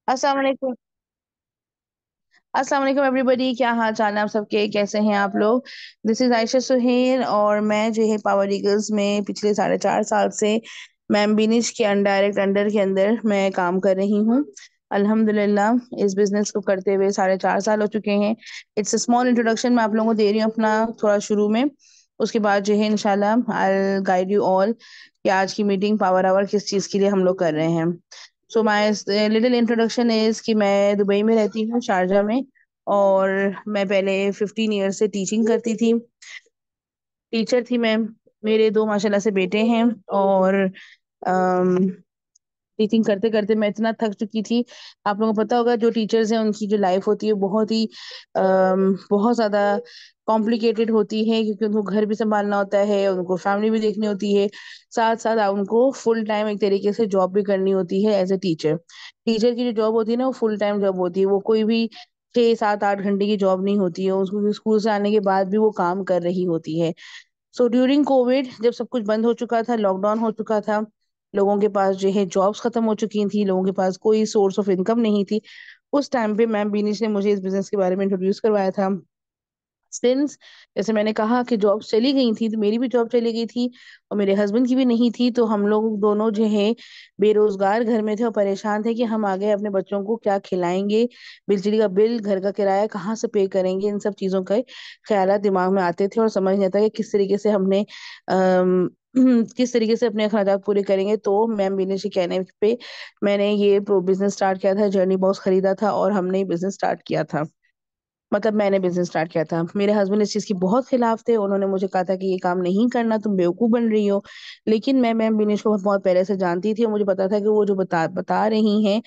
अस्सलाम वालेकुम। अस्सलाम वालेकुम एवरीबॉडी, क्या हाल चाल है आप सबके? कैसे हैं आप लोग? दिस इज आयशा सुहेल और मैं जो है पावर ईगल्स में पिछले 4.5 साल से मैम बिनिश के डायरेक्ट अंडर के अंदर मैं काम कर रही हूँ। अल्हम्दुलिल्लाह इस बिजनेस को करते हुए 4.5 साल हो चुके हैं। इट्स अ स्मॉल इंट्रोडक्शन मैं आप लोगों को दे रही हूँ अपना थोड़ा शुरू में। उसके बाद जो है इंशाल्लाह आई गाइड यू ऑल कि आज की मीटिंग पावर आवर किस चीज़ के लिए हम लोग कर रहे हैं। So my little introduction is कि मैं दुबई में रहती हूँ, शारजा में। और मैं पहले 15 ईयर से टीचिंग करती थी। टीचर थी मैं। मेरे दो माशाल्लाह से बेटे हैं। और टीचिंग करते करते मैं इतना थक चुकी थी। आप लोगों को पता होगा जो टीचर्स हैं उनकी जो लाइफ होती है बहुत ही बहुत ज्यादा कॉम्प्लिकेटेड होती है, क्योंकि उनको घर भी संभालना होता है, उनको फैमिली भी देखनी होती है। साथ साथ उनको फुल टाइम एक तरीके से जॉब भी करनी होती है एज ए टीचर। टीचर की जो जॉब होती है ना वो फुल टाइम जॉब होती है, वो कोई भी 6 7 8 घंटे की जॉब नहीं होती है। उसको स्कूल से आने के बाद भी वो काम कर रही होती है। सो ड्यूरिंग कोविड जब सब कुछ बंद हो चुका था, लॉकडाउन हो चुका था, लोगों के पास जो है जॉब्स खत्म हो चुकी थी, लोगों के पास कोई सोर्स ऑफ इनकम नहीं थी। उस टाइम पे मैम बीनिश ने मुझे इस बिजनेस के बारे में इंट्रोड्यूस करवाया था। सिंस जैसे मैंने कहा कि जॉब चली गई थी, तो मेरी भी जॉब चली गई थी और मेरे हस्बैंड की भी नहीं थी, तो हम लोग दोनों जो है बेरोजगार घर में थे और परेशान थे कि हम आगे अपने बच्चों को क्या खिलाएंगे, बिजली का बिल, घर का किराया कहाँ से पे करेंगे, इन सब चीजों का ख्याल दिमाग में आते थे और समझ नहीं आता कि किस तरीके से हमने किस तरीके से अपने अखराजात पूरे करेंगे। तो मैम बीने के कहने पे मैंने ये बिजनेस स्टार्ट किया था, जर्नी बॉक्स खरीदा था और हमने बिजनेस स्टार्ट किया था। मतलब मैंने बिजनेस स्टार्ट किया था। मेरे हस्बैंड इस चीज के बहुत खिलाफ थे, उन्होंने मुझे कहा था कि ये काम नहीं करना, तुम बेवकूफ बन रही हो। लेकिन मैं मैम बिनेश को बहुत पहले से जानती थी और मुझे पता था कि वो जो बता बता रही हैं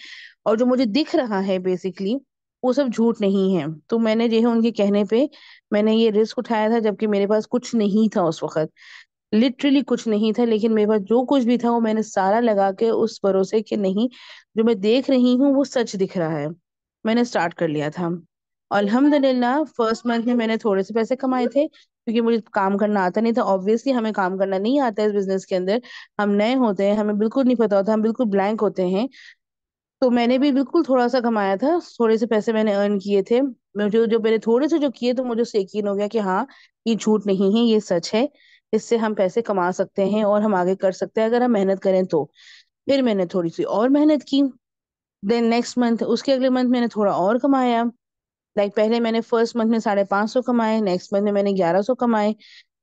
और जो मुझे दिख रहा है बेसिकली वो सब झूठ नहीं है। तो मैंने जो है उनके कहने पे मैंने ये रिस्क उठाया था, जबकि मेरे पास कुछ नहीं था उस वक्त। लिटरली कुछ नहीं था, लेकिन मेरे पास जो कुछ भी था वो मैंने सारा लगा के उस भरोसे कि नहीं, जो मैं देख रही हूँ वो सच दिख रहा है, मैंने स्टार्ट कर लिया था। अल्हम्दुलिल्लाह फर्स्ट मंथ में मैंने थोड़े से पैसे कमाए थे, क्योंकि मुझे काम करना आता नहीं था। ऑब्वियसली हमें काम करना नहीं आता है इस बिजनेस के अंदर। हम नए होते हैं, हमें बिल्कुल नहीं पता होता, हम बिल्कुल ब्लैंक होते हैं। तो मैंने भी बिल्कुल थोड़ा सा कमाया था, थोड़े से पैसे मैंने अर्न किए थे। मुझे जो मैंने थोड़े से जो किए तो मुझे उससे यकीन हो गया कि हाँ, ये झूठ नहीं है, ये सच है। इससे हम पैसे कमा सकते हैं और हम आगे कर सकते हैं अगर हम मेहनत करें तो। फिर मैंने थोड़ी सी और मेहनत की। देन नेक्स्ट मंथ, उसके अगले मंथ मैंने थोड़ा और कमाया। पहले मैंने फर्स्ट मंथ में 550 कमाए, नेक्स्ट मंथ में मैंने 1100 कमाए।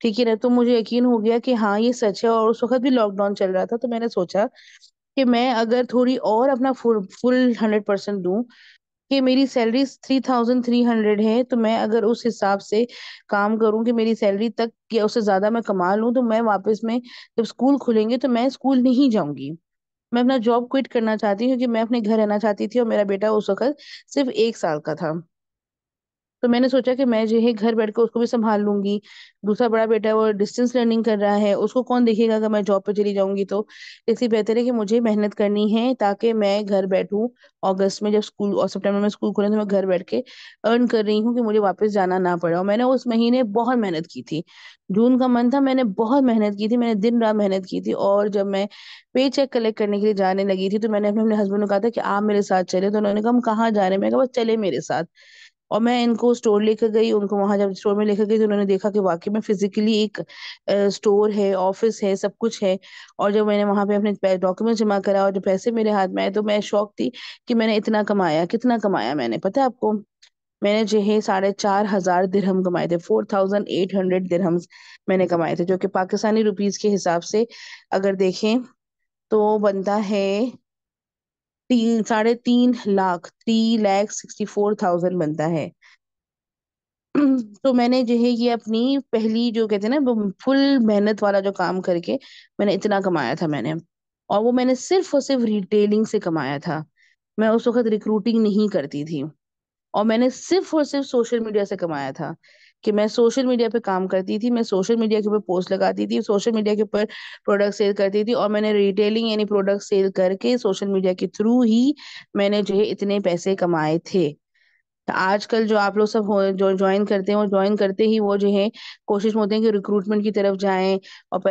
ठीक है ना? तो मुझे यकीन हो गया कि हाँ ये सच है। और उस वक्त भी लॉकडाउन चल रहा था, तो मैंने सोचा कि मैं अगर थोड़ी और अपना फुल फुल 100% दूं, कि मेरी सैलरी 3300 है, तो मैं अगर उस हिसाब से काम करूं कि मेरी सैलरी तक या उससे ज्यादा मैं कमा लूं, तो मैं वापस में जब स्कूल खुलेंगे तो मैं स्कूल नहीं जाऊंगी। मैं अपना जॉब क्विट करना चाहती हूँ, क्योंकि मैं अपने घर रहना चाहती थी और मेरा बेटा उस वक्त सिर्फ 1 साल का था। तो मैंने सोचा कि मैं जो है घर बैठ कर उसको भी संभाल लूंगी। दूसरा बड़ा बेटा है, वो डिस्टेंस लर्निंग कर रहा है, उसको कौन देखेगा अगर मैं जॉब पे चली जाऊंगी तो। इसलिए बेहतर है कि मुझे मेहनत करनी है ताकि मैं घर बैठूं। अगस्त में जब स्कूल और सितंबर में स्कूल खुले तो मैं घर बैठ के अर्न कर रही हूँ कि मुझे वापस जाना ना पड़े। और मैंने उस महीने बहुत मेहनत की थी। जून का मंथ था, मैंने बहुत मेहनत की थी, मैंने दिन रात मेहनत की थी। और जब मैं पे चेक कलेक्ट करने के लिए जाने लगी थी, तो मैंने अपने अपने हस्बैंड को कहा था कि आप मेरे साथ चले। तो उन्होंने कहा हम कहाँ जा रहे हैं? मैं कहा बस चले मेरे साथ। और मैं इनको स्टोर लेकर गई, उनको वहां जब स्टोर में लेकर गई तो उन्होंने देखा कि वाकई में फिजिकली एक स्टोर है, ऑफिस है, सब कुछ है। और जब मैंने वहां पे अपने डॉक्यूमेंट जमा करा और जो पैसे मेरे हाथ में आए, तो मैं शौक थी कि मैंने इतना कमाया। कितना कमाया मैंने पता है आपको? मैंने जो है 4,500 दिरहम कमाए थे, 4,800 दिरहम्स मैंने कमाए थे, जो कि पाकिस्तानी रुपीज के हिसाब से अगर देखें तो बनता है 3.5 लाख, 3,64,000 बनता है। तो मैंने जो है ये अपनी पहली जो कहते हैं ना फुल मेहनत वाला जो काम करके मैंने इतना कमाया था मैंने। और वो मैंने सिर्फ और सिर्फ रिटेलिंग से कमाया था। मैं उस वक्त रिक्रूटिंग नहीं करती थी। और मैंने सिर्फ और सिर्फ सोशल मीडिया से कमाया था, कि मैं सोशल मीडिया पे काम करती थी, मैं सोशल मीडिया के ऊपर पोस्ट लगाती थी, सोशल मीडिया के ऊपर प्रोडक्ट सेल करती थी। और मैंने रिटेलिंग यानी प्रोडक्ट सेल करके सोशल मीडिया के थ्रू ही मैंने जो है इतने पैसे कमाए थे। तो आजकल जो आप लोग सब जो ज्वाइन करते हैं, वो ज्वाइन करते ही वो जो है कोशिश में होते हैं कि रिक्रूटमेंट की तरफ जाएं। और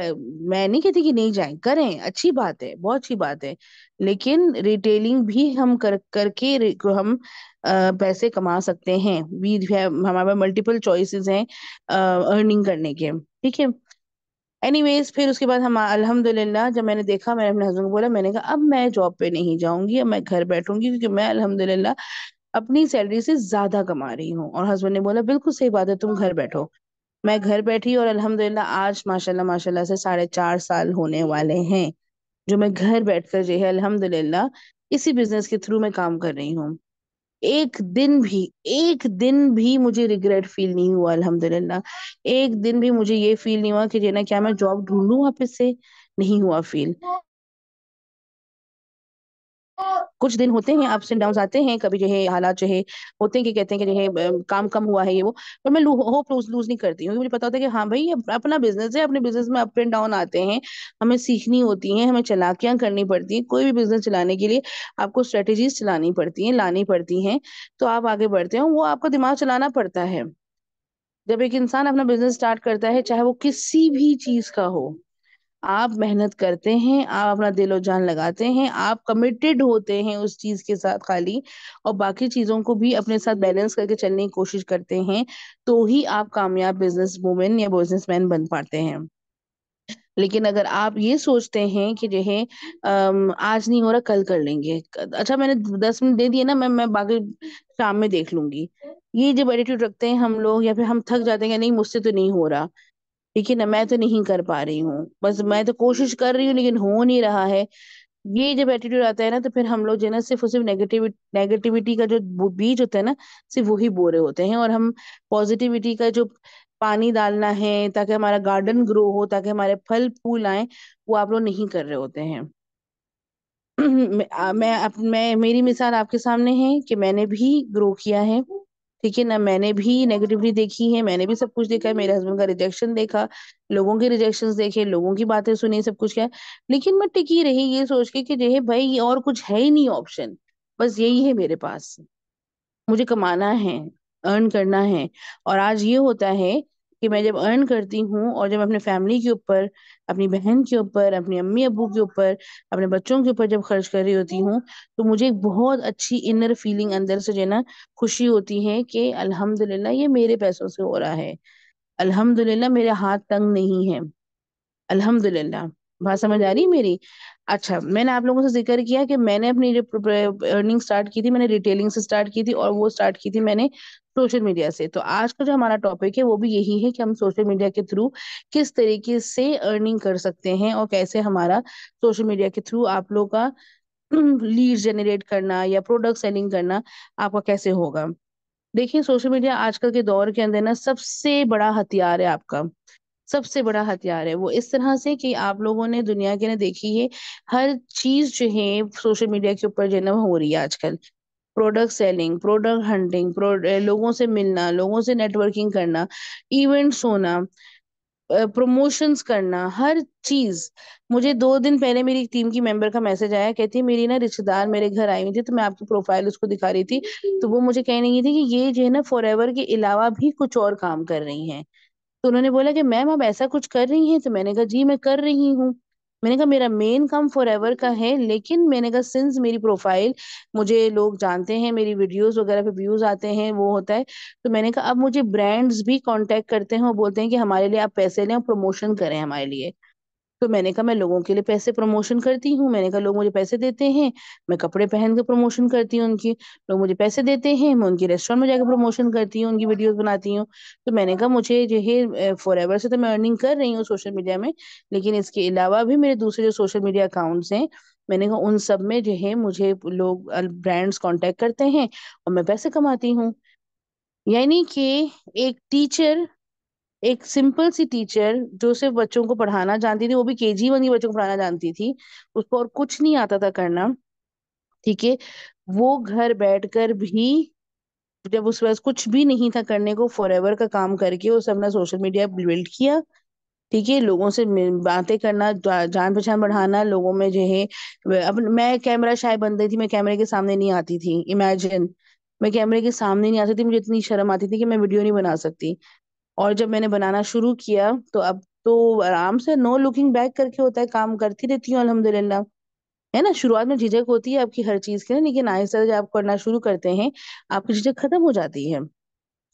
मैं नहीं कहती कि नहीं जाएं, करें, अच्छी बात है, बहुत अच्छी बात है। लेकिन रिटेलिंग भी हम करके हम पैसे कमा सकते हैं। वी हमारे पास मल्टीपल चॉइसेस हैं अर्निंग करने के। ठीक है। एनीवेज, फिर उसके बाद हम अल्हम्दुलिल्लाह, जब मैंने देखा, मैंने अपने हस्बैंड को बोला, मैंने कहा अब मैं जॉब पे नहीं जाऊंगी, अब मैं घर बैठूंगी, क्योंकि मैं अल्हम्दुलिल्लाह अपनी सैलरी से ज्यादा कमा रही हूँ। और हस्बैंड ने बोला बिल्कुल सही बात है, तुम घर बैठो। मैं घर बैठी और अल्हम्दुलिल्लाह आज माशाल्लाह माशाल्लाह से 4.5 साल होने वाले हैं जो मैं घर बैठकर जो है अल्हम्दुलिल्लाह इसी बिजनेस के थ्रू मैं काम कर रही हूँ। एक दिन भी मुझे रिग्रेट फील नहीं हुआ अल्हम्दुलिल्लाह। एक दिन भी मुझे ये फील नहीं हुआ कि जे ना क्या मैं जॉब ढूंढूं वापस से, नहीं हुआ फील। कुछ दिन होते हैं, अप्स एंड डाउन आते हैं, कभी जो है हालात जो है होते हैं कि कहते हैं कि जो है काम कम हुआ है ये वो। पर मैं होप लूज लूज नहीं करती हूँ, क्योंकि मुझे पता होता है कि हाँ भाई, ये अपना बिजनेस है, अपने बिजनेस में अप एंड डाउन आते हैं। हमें सीखनी होती हैं, हमें चालाकियां करनी पड़ती हैं। कोई भी बिजनेस चलाने के लिए आपको स्ट्रेटेजीज चलानी पड़ती हैं, लानी पड़ती हैं। तो आप आगे बढ़ते हो, वो आपका दिमाग चलाना पड़ता है। जब एक इंसान अपना बिजनेस स्टार्ट करता है, चाहे वो किसी भी चीज का हो, आप मेहनत करते हैं, आप अपना दिलो जान लगाते हैं, आप कमिटेड होते हैं उस चीज के साथ खाली, और बाकी चीजों को भी अपने साथ बैलेंस करके चलने की कोशिश करते हैं, तो ही आप कामयाब बिजनेस वुमेन या बिजनेसमैन बन पाते हैं। लेकिन अगर आप ये सोचते हैं कि जो है आज नहीं हो रहा, कल कर लेंगे, अच्छा मैंने 10 मिनट दे दिए ना, मैं बाकी शाम में देख लूंगी, ये जब एटीट्यूड रखते हैं हम लोग, या फिर हम थक जाते हैं कि नहीं मुझसे तो नहीं हो रहा, ठीक है ना, मैं तो नहीं कर पा रही हूँ, बस मैं तो कोशिश कर रही हूँ लेकिन हो नहीं रहा है, ये जब एटीट्यूड आता है ना, तो फिर हम लोग जो है ना सिर्फ और सिर्फ नेगेटिविटी का जो बीज होता है ना, सिर्फ वही बो रहे होते हैं। और हम पॉजिटिविटी का जो पानी डालना है ताकि हमारा गार्डन ग्रो हो, ताकि हमारे फल फूल आए, वो आप लोग नहीं कर रहे होते हैं। मैं मेरी मिसाल आपके सामने है कि मैंने भी ग्रो किया है। ठीक है ना, मैंने भी नेगेटिविटी देखी है, मैंने भी सब कुछ देखा है, मेरे हस्बैंड का रिजेक्शन देखा, लोगों के रिजेक्शंस देखे, लोगों की बातें सुनी, सब कुछ किया। लेकिन मैं टिकी रही ये सोच के कि जो है भाई, ये और कुछ है ही नहीं ऑप्शन, बस यही है मेरे पास, मुझे कमाना है, अर्न करना है। और आज ये होता है कि मैं जब अर्न करती हूँ और जब अपने फैमिली के ऊपर, अपनी बहन के ऊपर, अपनी अम्मी अब्बू के ऊपर, अपने बच्चों के ऊपर जब खर्च कर रही होती हूँ, तो मुझे एक बहुत अच्छी इनर फीलिंग अंदर से जो है ना खुशी होती है कि अल्हम्दुलिल्लाह ये मेरे पैसों से हो रहा है, अल्हम्दुलिल्लाह मेरे हाथ तंग नहीं है, अल्हम्दुलिल्लाह। बात समझ आ रही है मेरी? अच्छा, मैंने आप लोगों से जिक्र किया कि मैंने अपनी जो अर्निंग स्टार्ट की थी, मैंने रिटेलिंग से स्टार्ट की थी, और वो स्टार्ट की थी मैंने सोशल मीडिया से। तो आज का जो हमारा टॉपिक है वो भी यही है कि हम सोशल मीडिया के थ्रू किस तरीके से अर्निंग कर सकते हैं, और कैसे हमारा सोशल मीडिया के थ्रू आप लोग का लीड जनरेट करना या प्रोडक्ट सेलिंग करना आपका कैसे होगा। देखिए, सोशल मीडिया आजकल के दौर के अंदर ना सबसे बड़ा हथियार है आपका, सबसे बड़ा हथियार है वो, इस तरह से कि आप लोगों ने दुनिया के ने देखी है, हर चीज जो है सोशल मीडिया के ऊपर जो है ना हो रही है आजकल। प्रोडक्ट सेलिंग, प्रोडक्ट हंटिंग, लोगों से मिलना, लोगों से नेटवर्किंग करना, इवेंट्स होना, प्रमोशंस करना, हर चीज। मुझे 2 दिन पहले मेरी टीम की मेंबर का मैसेज आया, कहती है मेरी ना रिश्तेदार मेरे घर आई हुई थी, तो मैं आपकी प्रोफाइल उसको दिखा रही थी, तो वो मुझे कह रही थी कि ये जो है ना फॉरएवर के अलावा भी कुछ और काम कर रही हैं। तो उन्होंने बोला कि मैम आप ऐसा कुछ कर रही हैं, तो मैंने कहा जी मैं कर रही हूँ। मैंने कहा मेरा मेन काम फॉरएवर का है, लेकिन मैंने कहा सिंस मेरी प्रोफाइल मुझे लोग जानते हैं, मेरी वीडियोस वगैरह पे व्यूज आते हैं, वो होता है, तो मैंने कहा अब मुझे ब्रांड्स भी कांटेक्ट करते हैं और बोलते हैं कि हमारे लिए आप पैसे लें और प्रमोशन करें हमारे लिए। तो मैंने कहा मैं लोगों के लिए पैसे प्रमोशन करती हूँ, मैंने कहा लोग मुझे पैसे देते हैं, मैं कपड़े पहन के प्रमोशन करती हूँ उनकी, लोग मुझे पैसे देते हैं, मैं उनकी रेस्टोरेंट में जाकर प्रमोशन करती हूँ, उनकी वीडियोस बनाती हूँ। तो मैंने कहा मुझे जो है फॉरएवर से तो मैं अर्निंग कर रही हूँ सोशल मीडिया में, लेकिन इसके अलावा भी मेरे दूसरे जो सोशल मीडिया अकाउंट्स हैं, मैंने कहा उन सब में जो है मुझे लोग ब्रांड्स कांटेक्ट करते हैं और मैं पैसे कमाती हूँ। यानी कि एक टीचर, एक सिंपल सी टीचर जो सिर्फ बच्चों को पढ़ाना जानती थी, वो भी KG 1 के बच्चों को पढ़ाना जानती थी, उसको और कुछ नहीं आता था करना, ठीक है, वो घर बैठकर भी, जब उस पास कुछ भी नहीं था करने को, फॉरएवर का काम करके उसने अपना सोशल मीडिया बिल्ड किया। ठीक है, लोगों से बातें करना, जान पहचान बढ़ाना, लोगों में जो है अब मैं कैमरा शाय बंद थी, मैं कैमरे के सामने नहीं आती थी, इमेजिन। मैं कैमरे के सामने नहीं आ सकती, मुझे इतनी शर्म आती थी कि मैं वीडियो नहीं बना सकती। और जब मैंने बनाना शुरू किया तो अब तो आराम से नो लुकिंग बैक करके होता है, काम करती रहती हूँ अल्हम्दुलिल्लाह। है ना, शुरुआत में झिझक होती है आपकी हर चीज की ना, लेकिन आहिस्ता जब आप करना शुरू करते हैं आपकी झिझक खत्म हो जाती है।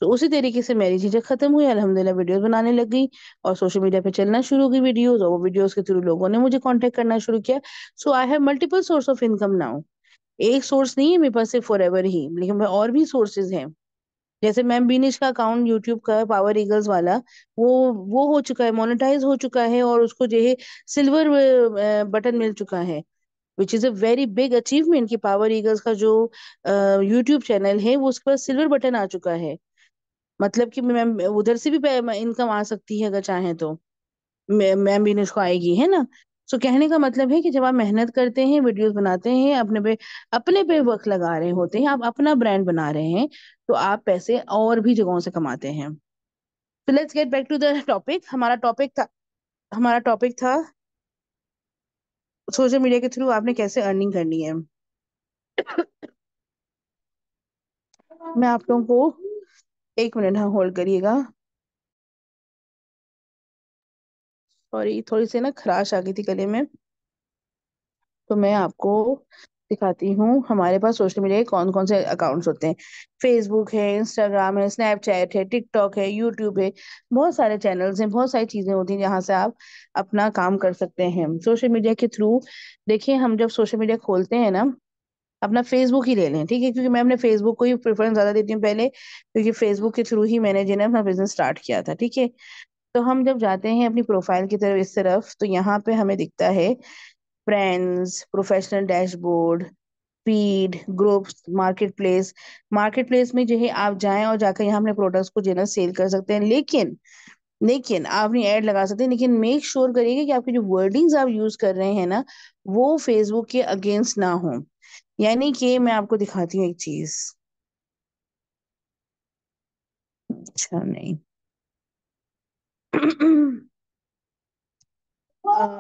तो उसी तरीके से मेरी झिझक खत्म हुई, अल्हम्दुलिल्लाह वीडियोस बनाने लग गई और सोशल मीडिया पे चलना शुरू हो गई वीडियोस, और वो वीडियोस के थ्रू लोगों ने मुझे कांटेक्ट करना शुरू किया। So I have multiple source of income now. एक सोर्स नहीं है मेरे पास सिर्फ फॉर एवर ही, लेकिन मैं और भी सोर्सेज हैं। जैसे मैम बीनिश का अकाउंट यूट्यूब का है, पावर ईगल्स वाला, वो वो हो चुका है, मोनेटाइज हो चुका है, और उसको जो है सिल्वर बटन मिल चुका है, which is a very big achievement कि पावर ईगल्स का जो यूट्यूब चैनल है वो उसके पास सिल्वर बटन आ चुका है। मतलब कि मैम उधर से भी इनकम आ सकती है अगर चाहें तो, मैम भी इसको आएगी, है ना। सो कहने का मतलब है कि जब आप मेहनत करते हैं, वीडियोस बनाते हैं, अपने पे वक्त लगा रहे होते हैं, आप अपना ब्रांड बना रहे हैं, तो आप पैसे और भी जगहों से कमाते हैं। तो let's get back to the topic. हमारा टॉपिक था सोशल मीडिया के थ्रू आपने कैसे अर्निंग करनी है। मैं आप लोगों को, एक मिनट, हाँ होल्ड करिएगा। सॉरी, थोड़ी सी ना खराश आ गई थी गले में। तो मैं आपको दिखाती हूँ हमारे पास सोशल मीडिया के कौन कौन से अकाउंट्स होते हैं। फेसबुक है, इंस्टाग्राम है, स्नैपचैट है, टिकटॉक है, यूट्यूब है। बहुत सारे चैनल्स हैं, बहुत सारी चीजें होती हैं जहाँ से आप अपना काम कर सकते हैं सोशल मीडिया के थ्रू। देखिए, हम जब सोशल मीडिया खोलते हैं ना, अपना फेसबुक ही ले लें, ठीक है, क्योंकि मैं अपने फेसबुक को ही प्रेफरेंस ज्यादा देती हूँ पहले, क्योंकि फेसबुक के थ्रू ही मैंने जो है ना अपना बिजनेस स्टार्ट किया था, ठीक है। तो हम जब जाते हैं अपनी प्रोफाइल की तरफ, इस तरफ, तो यहाँ पे हमें दिखता है friends, professional dashboard, feed, groups, market place. Market place में जो है आप जाएं और जाकर यहाँ अपने प्रोडक्ट्स को जो है ना सेल कर सकते हैं, लेकिन आप अपनी ऐड लगा सकते हैं, लेकिन मेक श्योर करिएगा कि आपके जो वर्डिंग्स आप यूज कर रहे हैं ना, वो फेसबुक के अगेंस्ट ना हो। यानी कि मैं आपको दिखाती हूँ एक चीज। अच्छा, नहीं।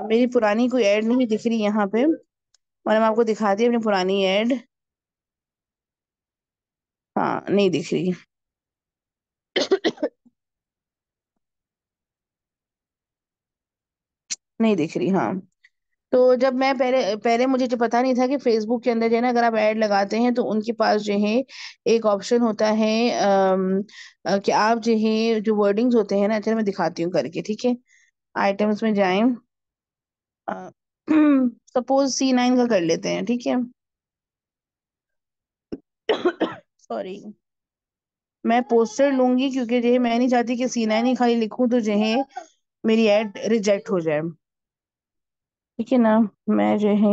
मेरी पुरानी कोई ऐड नहीं दिख रही यहाँ पे, और मैं आपको दिखाती हूँ अपनी पुरानी ऐड। हाँ, नहीं दिख रही। नहीं दिख रही, हाँ। तो जब मैं पहले पहले मुझे जो पता नहीं था कि फेसबुक के अंदर जो है ना अगर आप ऐड लगाते हैं तो उनके पास जो है एक ऑप्शन होता है, कि आप जो है जो वर्डिंग्स होते हैं ना, चलो मैं दिखाती हूँ करके, ठीक है। आइटम्स में जाएं, सपोज C9 का कर लेते हैं, ठीक है। सॉरी, मैं पोस्टर लूंगी क्योंकि जो है मैं नहीं चाहती कि C9 ही खाली लिखूं तो जो है मेरी ऐड रिजेक्ट हो जाए, ठीक है ना। मैं जो है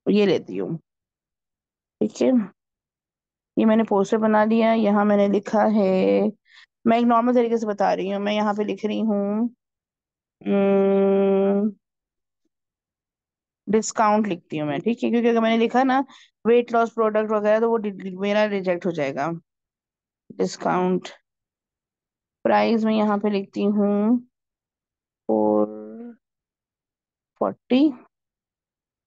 ये लेती हूँ, ठीक है। ये मैंने पोस्टर बना लिया, यहाँ मैंने लिखा है, मैं एक नॉर्मल तरीके से बता रही हूँ, मैं यहाँ पे लिख रही हूँ डिस्काउंट लिखती हूँ मैं, ठीक है, क्योंकि अगर मैंने लिखा ना वेट लॉस प्रोडक्ट वगैरह तो वो मेरा रिजेक्ट हो जाएगा। डिस्काउंट प्राइस में यहाँ पे लिखती हूँ 440।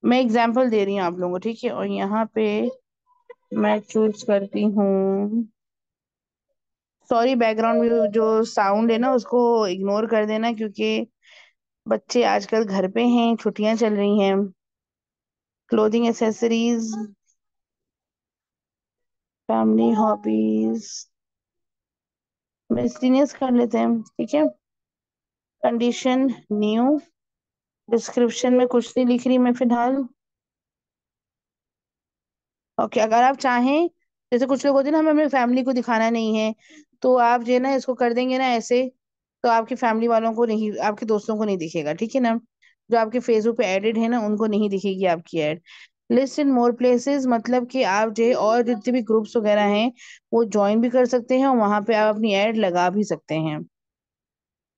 मैं एग्जाम्पल दे रही हूँ आप लोगों को, ठीक है, और यहाँ पे मैं चूज करती हूँ, सॉरी बैकग्राउंड में जो साउंड है ना उसको इग्नोर कर देना, क्योंकि बच्चे आजकल घर पे हैं, छुट्टियां चल रही हैं। Clothing accessories, family hobbies, miscellaneous कर लेते हैं, ठीक है। कंडीशन न्यू, डिस्क्रिप्शन में कुछ नहीं लिख रही मैं फिलहाल। ओके, अगर आप चाहें, जैसे कुछ लोग होते हैं ना, हमें अपनी फैमिली को दिखाना नहीं है, तो आप जो है ना इसको कर देंगे ना ऐसे, तो आपकी फैमिली वालों को नहीं, आपके दोस्तों को नहीं दिखेगा, ठीक है ना। जो आपके फेसबुक पे एडेड है ना उनको नहीं दिखेगी आपकी ऐड। लिस्ट इन मोर प्लेसेस, मतलब कि आप जो है और जितने भी ग्रुप्स वगैरह हैं वो ज्वाइन भी कर सकते हैं और वहां पे आप अपनी ऐड लगा भी सकते हैं।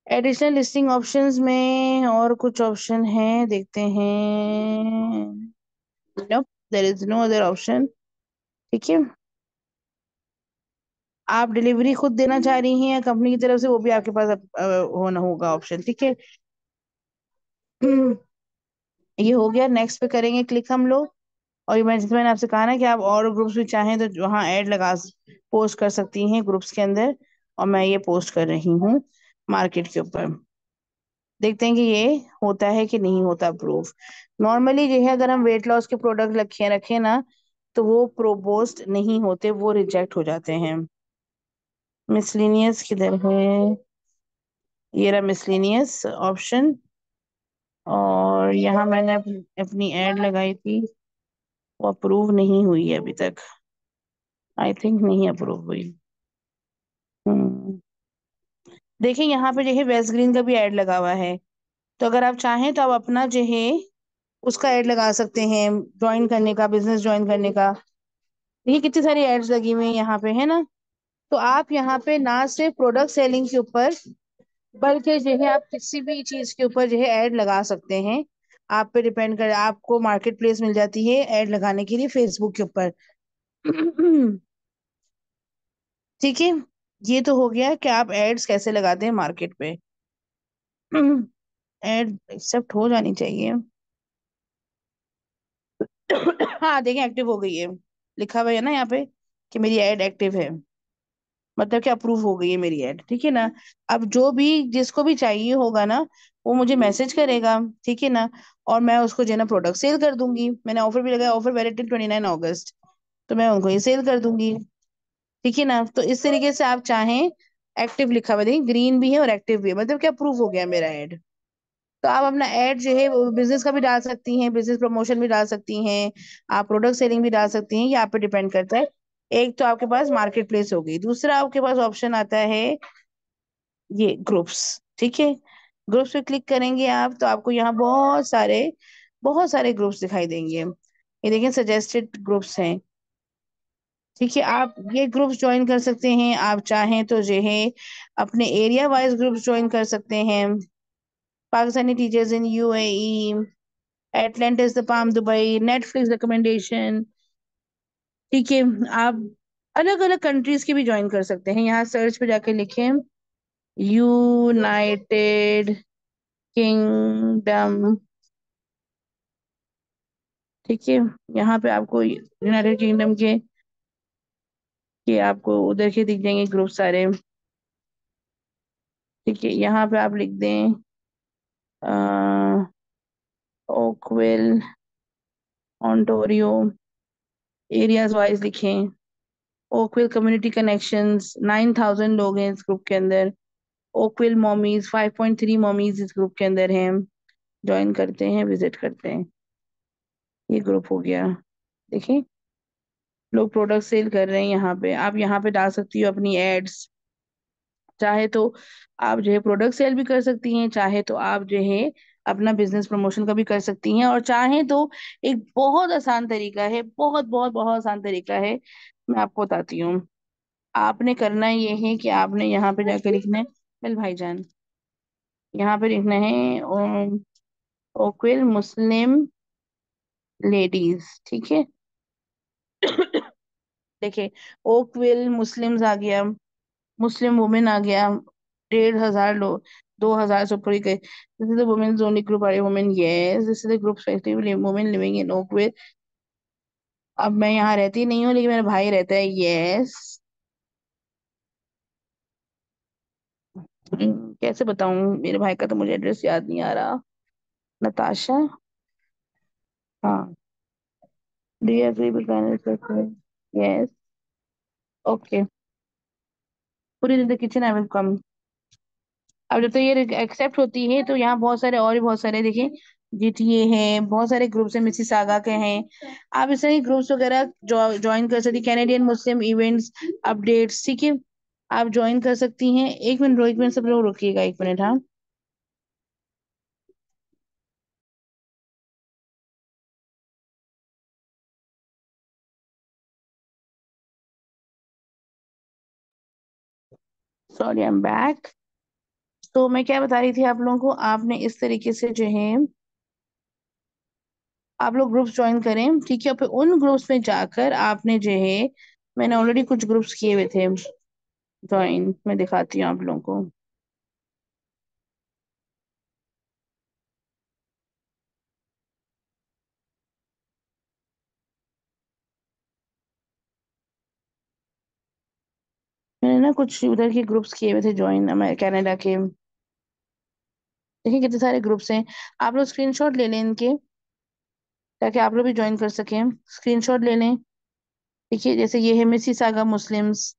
एडिशनल लिस्टिंग ऑप्शंस में और कुछ ऑप्शन है, देखते हैं। No, there is no other option, ठीक है। आप डिलीवरी खुद देना चाह रही हैं या कंपनी की तरफ से, वो भी आपके पास होना होगा ऑप्शन, ठीक है। ये हो गया, नेक्स्ट पे करेंगे क्लिक हम लोग। और ये जैसे मैंने आपसे कहा ना कि आप और ग्रुप्स भी चाहें तो वहाँ ऐड लगा पोस्ट कर सकती हैं ग्रुप्स के अंदर। और मैं ये पोस्ट कर रही हूँ मार्केट के ऊपर। देखते हैं कि ये होता है कि नहीं होता अप्रूव। नॉर्मली जो है अगर हम वेट लॉस के प्रोडक्ट रखे रखे ना, तो वो प्रोपोज्ड नहीं होते, वो रिजेक्ट हो जाते हैं। मिसलिनियस किधर है? ये रहा मिसलिनियस ऑप्शन। और यहाँ मैंने अपनी एड लगाई थी, वो अप्रूव नहीं हुई है अभी तक। आई थिंक नहीं अप्रूव हुई। हम्म। देखिए यहाँ पे जो है वेस्ट ग्रीन का भी ऐड लगा हुआ है। तो अगर आप चाहें तो आप अपना जो है उसका ऐड लगा सकते हैं, ज्वाइन करने का, बिजनेस ज्वाइन करने का। देखिए कितनी सारी एड्स लगी हुई हैं यहाँ पे, है ना। तो आप यहाँ पे ना सिर्फ प्रोडक्ट सेलिंग के ऊपर, बल्कि जो है आप किसी भी चीज के ऊपर जो है ऐड लगा सकते हैं। आप पे डिपेंड कर, आपको मार्केट प्लेस मिल जाती है ऐड लगाने के लिए फेसबुक के ऊपर। ठीक है। ये तो हो गया कि आप एड्स कैसे लगाते हैं मार्केट पे। एड एक्सेप्ट हो जानी चाहिए। हाँ देखें एक्टिव हो गई है, लिखा हुआ है ना यहाँ पे कि मेरी एड एक्टिव है, मतलब कि अप्रूव हो गई है मेरी ऐड। ठीक है ना। अब जो भी जिसको भी चाहिए होगा ना, वो मुझे मैसेज करेगा। ठीक है ना। और मैं उसको जो है ना प्रोडक्ट सेल कर दूंगी। मैंने ऑफर भी लगाया, ऑफर वैलिड टिल 29 अगस्त। तो मैं उनको ये सेल कर दूंगी। ठीक है ना। तो इस तरीके से आप चाहें, एक्टिव लिखा हुआ देखिए, ग्रीन भी है और एक्टिव भी है, मतलब कि अप्रूव हो गया मेरा ऐड। तो आप अपना ऐड जो है वो बिजनेस का भी डाल सकती हैं, बिजनेस प्रमोशन भी डाल सकती हैं, आप प्रोडक्ट सेलिंग भी डाल सकती हैं, ये आप पे डिपेंड करता है। एक तो आपके पास मार्केट प्लेस हो गई, दूसरा आपके पास ऑप्शन आता है ये ग्रुप्स। ठीक है। ग्रुप्स पे क्लिक करेंगे आप तो आपको यहाँ बहुत सारे ग्रुप्स दिखाई देंगे। ये देखिए सजेस्टेड ग्रुप्स हैं। ठीक है। आप ये ग्रुप्स ज्वाइन कर सकते हैं, आप चाहें तो जो है अपने एरिया वाइज ग्रुप्स ज्वाइन कर सकते हैं। Pakistani teachers in UAE, Atlantis the palm Dubai, Netflix recommendation. ठीक है। आप अलग अलग कंट्रीज के भी ज्वाइन कर सकते हैं, यहाँ सर्च पे जाके लिखें यूनाइटेड किंगडम। ठीक है। यहाँ पे आपको यूनाइटेड किंगडम के आपको उधर के दिख जाएंगे ग्रुप सारे। ठीक है। यहाँ पे आप लिख दें ओकविल ऑन्टोरियो, एरियाज वाइज लिखें। ओकविल कम्युनिटी कनेक्शंस 9,000 लोग हैं इस ग्रुप के अंदर। ओकविल मॉमीज 5.3 मॉमीज इस ग्रुप के अंदर हैं। ज्वाइन करते हैं, विजिट करते हैं। ये ग्रुप हो गया। देखिए लोग प्रोडक्ट सेल कर रहे हैं, यहाँ पे आप यहाँ पे डाल सकती हो अपनी एड्स। चाहे तो आप जो है प्रोडक्ट सेल भी कर सकती हैं, चाहे तो आप जो है अपना बिजनेस प्रमोशन का भी कर सकती हैं, और चाहें तो एक बहुत आसान तरीका है, बहुत बहुत बहुत आसान तरीका है, मैं आपको बताती हूँ। आपने करना ये है कि आपने यहाँ पे जाकर लिखना है, मिल भाईजान, यहाँ पे लिखना है ओक्विल मुस्लिम लेडीज। ठीक है। देखिए ओकविल मुस्लिम्स आ गया, मुस्लिम वुमेन आ गया। 1,500 लोग, 2,000 से ऊपर ही गए। This is the women's only group, are women, yes this is the group specifically women living in Oakville. अब मैं यहाँ रहती नहीं हूँ लेकिन मेरा भाई रहता है, यस। कैसे बताऊं, मेरे भाई का तो मुझे एड्रेस याद नहीं आ रहा। नताशा, हाँ। Do you agree with yes. Okay. पूरी the kitchen I will come. अब जब तक ये एक्सेप्ट होती है तो यहाँ बहुत सारे और भी बहुत सारे देखिए, जीटीए है, बहुत सारे ग्रुप्स हैं, मिसिस सागा के हैं। आप इस तरह के ग्रुप्स वगैरह ज्वाइन कर सकती, कैनेडियन मुस्लिम इवेंट्स अपडेट्स। ठीक है। आप ज्वाइन कर सकती हैं। एक मिनट, एक मिनट, सब लोग रुकिएगा, एक मिनट, हाँ। Sorry, I am back. तो मैं क्या बता रही थी आप लोगों को, आपने इस तरीके से जो है आप लोग ग्रुप्स ज्वाइन करें। ठीक है। और फिर उन ग्रुप्स में जाकर आपने जो है, मैंने ऑलरेडी कुछ ग्रुप्स किए हुए थे ज्वाइन, मैं दिखाती हूँ आप लोगों को। ना कुछ उधर के ग्रुप्स किए हुए थे ज्वाइन, मैं कनाडा के। देखिए कितने सारे ग्रुप्स हैं। आप लोग स्क्रीनशॉट ले लें इनके, ताकि आप लोग भी ज्वाइन कर सकें। स्क्रीनशॉट ले लें। देखिए जैसे ये है मिसिसागा मुस्लिम्स।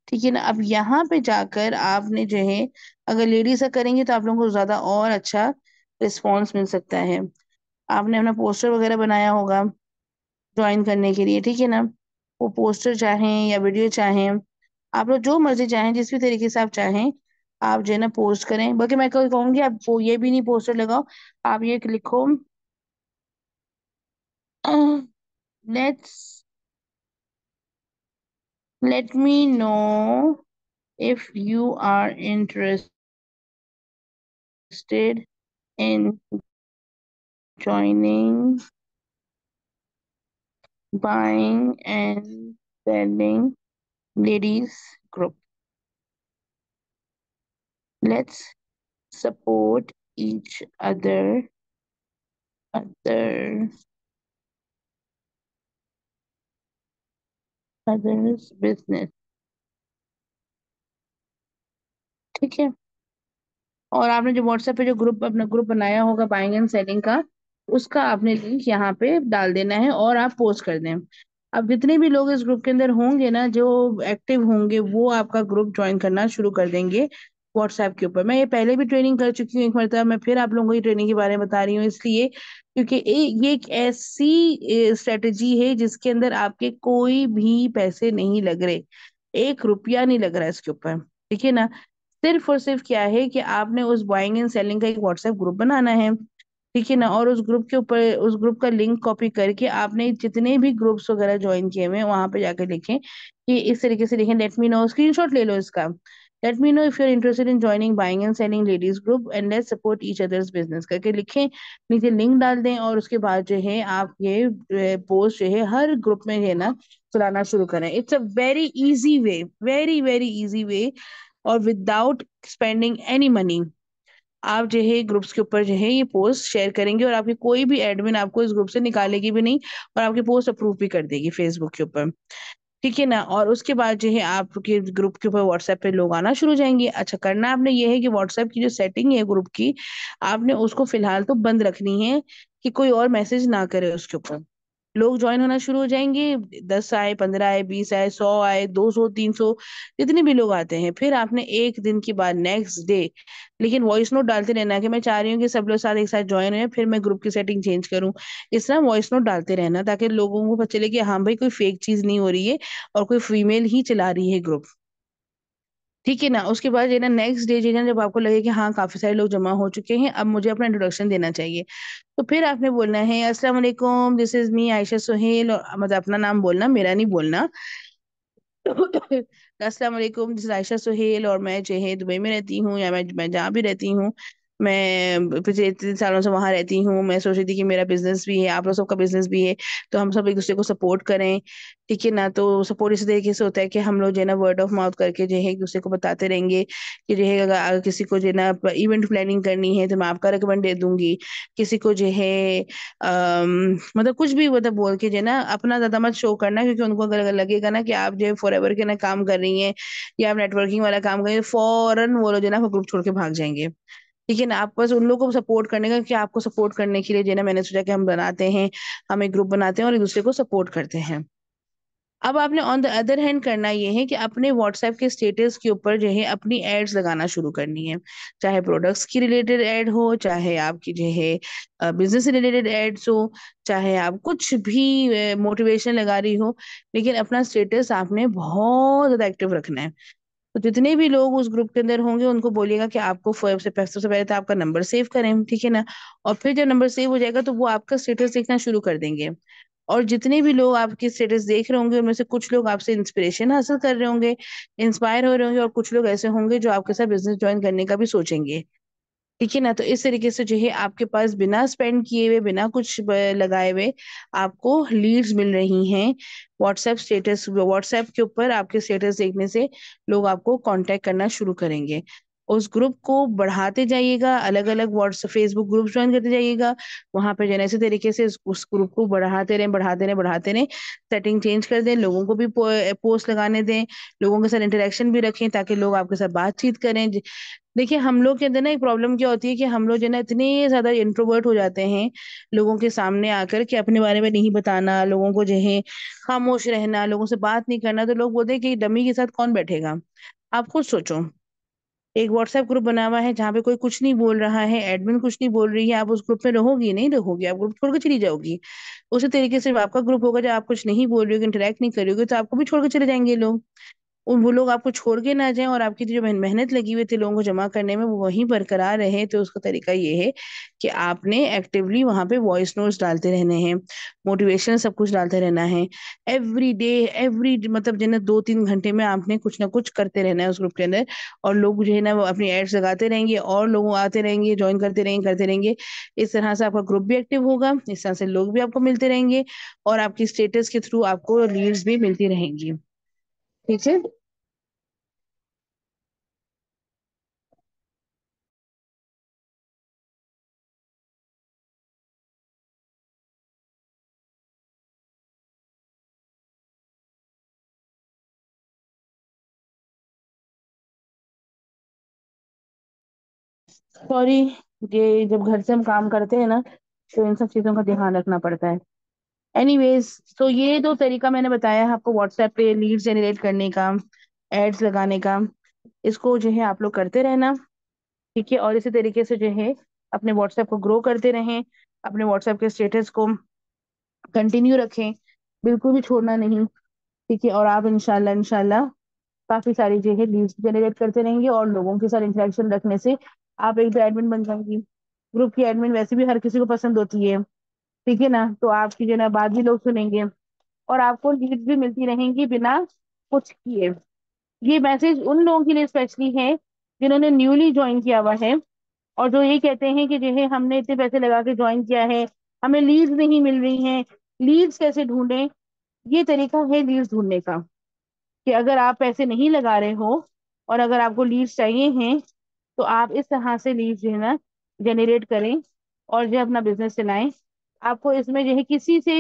ठीक है ना। अब यहाँ पे जाकर आपने जो है, अगर लेडीज का करेंगे तो आप लोगों को ज्यादा और अच्छा रिस्पॉन्स मिल सकता है। आपने अपना पोस्टर वगैरह बनाया होगा ज्वाइन करने के लिए, ठीक है ना। वो पोस्टर चाहें या वीडियो चाहें, आप लोग जो मर्जी चाहें, जिस भी तरीके से आप चाहें, आप जो है ना पोस्ट करें। बल्कि मैं कहूँगी आप वो ये भी नहीं पोस्टर लगाओ, आप ये लिखो, let's let me know if you are interested in joining buying and selling ladies group. Let's support each other other's business. ठीक है। और आपने जो व्हाट्सएप पे जो ग्रुप अपना ग्रुप बनाया होगा बाइंग एंड सेलिंग का, उसका आपने लिंक यहाँ पे डाल देना है और आप पोस्ट कर दें। अब जितने भी लोग इस ग्रुप के अंदर होंगे ना, जो एक्टिव होंगे, वो आपका ग्रुप ज्वाइन करना शुरू कर देंगे व्हाट्सएप के ऊपर। मैं ये पहले भी ट्रेनिंग कर चुकी हूँ एक मरतबा, मैं फिर आप लोगों को ये ट्रेनिंग के बारे में बता रही हूँ, इसलिए क्योंकि ये एक ऐसी स्ट्रेटेजी है जिसके अंदर आपके कोई भी पैसे नहीं लग रहे, 1 रुपया नहीं लग रहा है इसके ऊपर। ठीक है ना। सिर्फ और सिर्फ क्या है कि आपने उस बाइंग एंड सेलिंग का एक व्हाट्सएप ग्रुप बनाना है। ठीक है ना। और उस ग्रुप के ऊपर उस ग्रुप का लिंक कॉपी करके आपने जितने भी ग्रुप्स वगैरह ज्वाइन किए हुए हैं वहां पे जाकर लिखें कि इस तरीके से लिखें, लेट मी नो, स्क्रीनशॉट ले लो इसका, let me know if you are interested in joining buying and selling ladies group and let's support each others business करके लिखें। नीचे लिंक डाल दें और उसके बाद जो है आप ये पोस्ट जो है हर ग्रुप में है ना चलाना शुरू करें। It's a very easy way, very very easy way, और विदाउट स्पेंडिंग एनी मनी। आप जो है ग्रुप्स के ऊपर जो है ये पोस्ट शेयर करेंगे और आपकी कोई भी एडमिन आपको इस ग्रुप से निकालेगी भी नहीं, और आपकी पोस्ट अप्रूव भी कर देगी फेसबुक के ऊपर। ठीक है ना। और उसके बाद जो है आपके ग्रुप के ऊपर व्हाट्सएप पे लोग आना शुरू हो जाएंगे। अच्छा, करना आपने ये है कि व्हाट्सएप की जो सेटिंग है ग्रुप की, आपने उसको फिलहाल तो बंद रखनी है कि कोई और मैसेज ना करे उसके ऊपर। लोग ज्वाइन होना शुरू हो जाएंगे, 10 आए, 15 आए, 20 आए, 100 आए, 200, 300, जितने भी लोग आते हैं, फिर आपने एक दिन के बाद नेक्स्ट डे लेकिन वॉइस नोट डालते रहना कि मैं चाह रही हूँ कि सब लोग साथ एक साथ ज्वाइन हो, फिर मैं ग्रुप की सेटिंग चेंज करूँ। इस तरह वॉइस नोट डालते रहना ताकि लोगों को पता चले कि हाँ भाई कोई फेक चीज नहीं हो रही है और कोई फीमेल ही चला रही है ग्रुप। ठीक है ना। उसके बाद ये ना नेक्स्ट डे जो है ना, जब आपको लगे कि हाँ काफी सारे लोग जमा हो चुके हैं, अब मुझे अपना इंट्रोडक्शन देना चाहिए, तो फिर आपने बोलना है, अस्सलाम वालेकुम, this is me Ayesha Suhail, और मतलब अपना नाम बोलना, मेरा नहीं बोलना। अस्सलाम वालेकुम, दिस इज आयशा सुहेल, और मैं जो है दुबई में रहती हूँ, या मैं जहाँ भी रहती हूँ, मैं पिछले 3 सालों से वहां रहती हूँ। मैं सोच रही थी कि मेरा बिजनेस भी है, आप लोग सबका बिजनेस भी है, तो हम सब एक दूसरे को सपोर्ट करें। ठीक है ना। तो सपोर्ट इस तरीके से होता है कि हम लोग जो है ना वर्ड ऑफ माउथ करके जो है एक दूसरे को बताते रहेंगे कि जो है अगर किसी को जो है ना इवेंट प्लानिंग करनी है तो मैं आपका रिकमेंड दे दूंगी। किसी को जो है मतलब कुछ भी मतलब बोल के जो है ना अपना ज्यादा मत शो करना, क्योंकि उनको अगर लगेगा ना कि आप जो है फॉर एवर के ना काम कर रही हैं या आप नेटवर्किंग वाला काम कर रही हैं, फौरन वो लोग जो है ना ग्रुप छोड़ के भाग जाएंगे। ठीक है ना। आप बस उन लोगों को सपोर्ट करने का, कि आपको सपोर्ट करने के लिए जो है ना मैंने सोचा कि हम बनाते हैं, हम एक ग्रुप बनाते हैं और एक दूसरे को सपोर्ट करते हैं। अब आपने ऑन द अदर हैंड करना ये है कि अपने व्हाट्सएप के स्टेटस के ऊपर जो है अपनी एड्स लगाना शुरू करनी है। चाहे प्रोडक्ट्स की रिलेटेड एड हो, चाहे आपकी जो है बिजनेस से रिलेटेड एड्स हो, चाहे आप कुछ भी मोटिवेशन लगा रही हो, लेकिन अपना स्टेटस आपने बहुत ज्यादा एक्टिव रखना है। तो जितने भी लोग उस ग्रुप के अंदर होंगे उनको बोलिएगा कि आपको सबसे पहले तो आपका नंबर सेव करें। ठीक है ना। और फिर जब नंबर सेव हो जाएगा तो वो आपका स्टेटस देखना शुरू कर देंगे। और जितने भी लोग आपके स्टेटस देख रहे होंगे उनमें से कुछ लोग आपसे इंस्पिरेशन हासिल कर रहे होंगे, इंस्पायर हो रहे होंगे, और कुछ लोग ऐसे होंगे जो आपके साथ बिजनेस ज्वाइन करने का भी सोचेंगे। ठीक है ना। तो इस तरीके से जो है आपके पास बिना स्पेंड किए हुए, बिना कुछ लगाए हुए आपको लीड्स मिल रही हैं। व्हाट्सएप के ऊपर आपके स्टेटस देखने से लोग आपको कांटेक्ट करना शुरू करेंगे। उस ग्रुप को बढ़ाते जाइएगा, अलग अलग व्हाट्सएप फेसबुक ग्रुप ज्वाइन करते जाइएगा। वहां पर जो ऐसे तरीके से उस ग्रुप को बढ़ाते रहें बढ़ाते रहें बढ़ाते रहें। सेटिंग चेंज कर दें, लोगों को भी पोस्ट लगाने दें, लोगों के साथ इंटरेक्शन भी रखें ताकि लोग आपके साथ बातचीत करें। देखिए हम लोग के अंदर ना एक प्रॉब्लम क्या होती है कि हम लोग जो है ना इतने ज्यादा इंट्रोवर्ट हो जाते हैं लोगों के सामने आकर कि अपने बारे में नहीं बताना, लोगों को जो है खामोश रहना, लोगों से बात नहीं करना। तो लोग बोलते हैं कि डमी के साथ कौन बैठेगा। आप खुद सोचो, एक व्हाट्सएप ग्रुप बना हुआ है जहाँ पे कोई कुछ नहीं बोल रहा है, एडमिन कुछ नहीं बोल रही है, आप उस ग्रुप में रहोगी नहीं रहोगी, आप ग्रुप छोड़ के चली जाओगी। उसी तरीके से आपका ग्रुप होगा, जब आप कुछ नहीं बोल रही होगी, इंटरेक्ट नहीं कर रही होगी, तो आपको भी छोड़ के चले जाएंगे लोग। वो लोग आपको छोड़ के ना जाएं और आपकी जो मेहनत लगी हुई थी लोगों को जमा करने में वो वहीं बरकरार रहे। तो उसका तरीका ये है कि आपने एक्टिवली वहां पे वॉइस नोट्स डालते रहने हैं, मोटिवेशन सब कुछ डालते रहना है। एवरी डे, एवरी मतलब जो है ना 2-3 घंटे में आपने कुछ ना कुछ करते रहना है उस ग्रुप के अंदर। और लोग जो है ना वो अपनी एड्स लगाते रहेंगे और लोग आते रहेंगे, ज्वाइन करते रहेंगे। इस तरह से आपका ग्रुप भी एक्टिव होगा, इस तरह से लोग भी आपको मिलते रहेंगे और आपकी स्टेटस के थ्रू आपको लीड्स भी मिलती रहेंगी। ठीक है। सॉरी, ये जब घर से हम काम करते हैं ना तो इन सब चीजों का ध्यान रखना पड़ता है। एनीवेज, तो ये दो तरीका मैंने बताया है आपको व्हाट्सएप पे लीड जनरेट करने का, एड्स लगाने का। इसको जो है आप लोग करते रहना। ठीक है। और इसी तरीके से जो है अपने व्हाट्सएप को ग्रो करते रहें, अपने व्हाट्सएप के स्टेटस को कंटिन्यू रखें, बिल्कुल भी छोड़ना नहीं। ठीक है। और आप इंशाल्लाह इंशाल्लाह काफी सारी जो है लीड्स जनरेट करते रहेंगे और लोगों के साथ इंटरेक्शन रखने से आप एक तो एडमिन बन जाएंगी। ग्रुप की एडमिन वैसे भी हर किसी को पसंद होती है। ठीक है ना, तो आपकी जो है ना बात भी लोग सुनेंगे और आपको लीड्स भी मिलती रहेंगी बिना कुछ किए। ये मैसेज उन लोगों के लिए स्पेशली है जिन्होंने न्यूली ज्वाइन किया हुआ है और जो ये कहते हैं कि जो है हमने इतने पैसे लगा के ज्वाइन किया है, हमें लीड्स नहीं मिल रही हैं, लीड्स कैसे ढूंढें। ये तरीका है लीड्स ढूंढने का कि अगर आप पैसे नहीं लगा रहे हो और अगर आपको लीड्स चाहिए हैं तो आप इस तरह से लीड्स जो है ना जनरेट करें और जो है अपना बिजनेस चलाएं। आपको इसमें जो है किसी से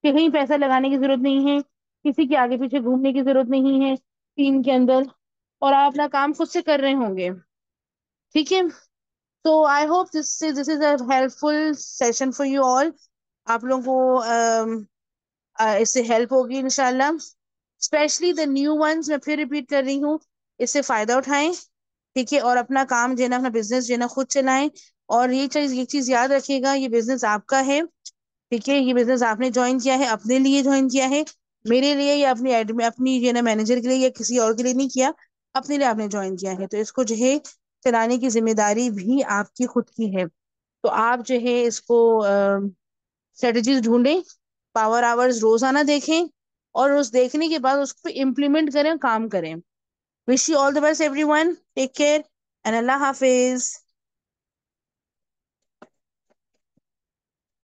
कहीं पैसा लगाने की जरूरत नहीं है, किसी के आगे पीछे घूमने की जरूरत नहीं है टीम के अंदर, और आप अपना काम खुद से कर रहे होंगे। ठीक है। तो I hope this is a helpful session for you all. आप लोगों को इससे हेल्प होगी इंशाल्लाह। स्पेशली द न्यू वंस, मैं फिर रिपीट कर रही हूँ, इससे फायदा उठाएं। ठीक है। और अपना काम जो है ना, अपना बिजनेस जो है ना खुद चलाएं। और ये चीज याद रखिएगा, ये बिजनेस आपका है। ठीक है। ये बिजनेस आपने ज्वाइन किया है, अपने लिए ज्वाइन किया है, मेरे लिए या अपनी अपनी जो है ना मैनेजर के लिए या किसी और के लिए नहीं किया, अपने लिए आपने ज्वाइन किया है। तो इसको जो है चलाने की जिम्मेदारी भी आपकी खुद की है। तो आप जो है इसको स्ट्रेटजीज ढूंढें, पावर आवर्स रोजाना देखें और उस देखने के बाद उसको इम्प्लीमेंट करें, काम करें। Wish you all the best everyone, take care and अल्लाह हाफिज।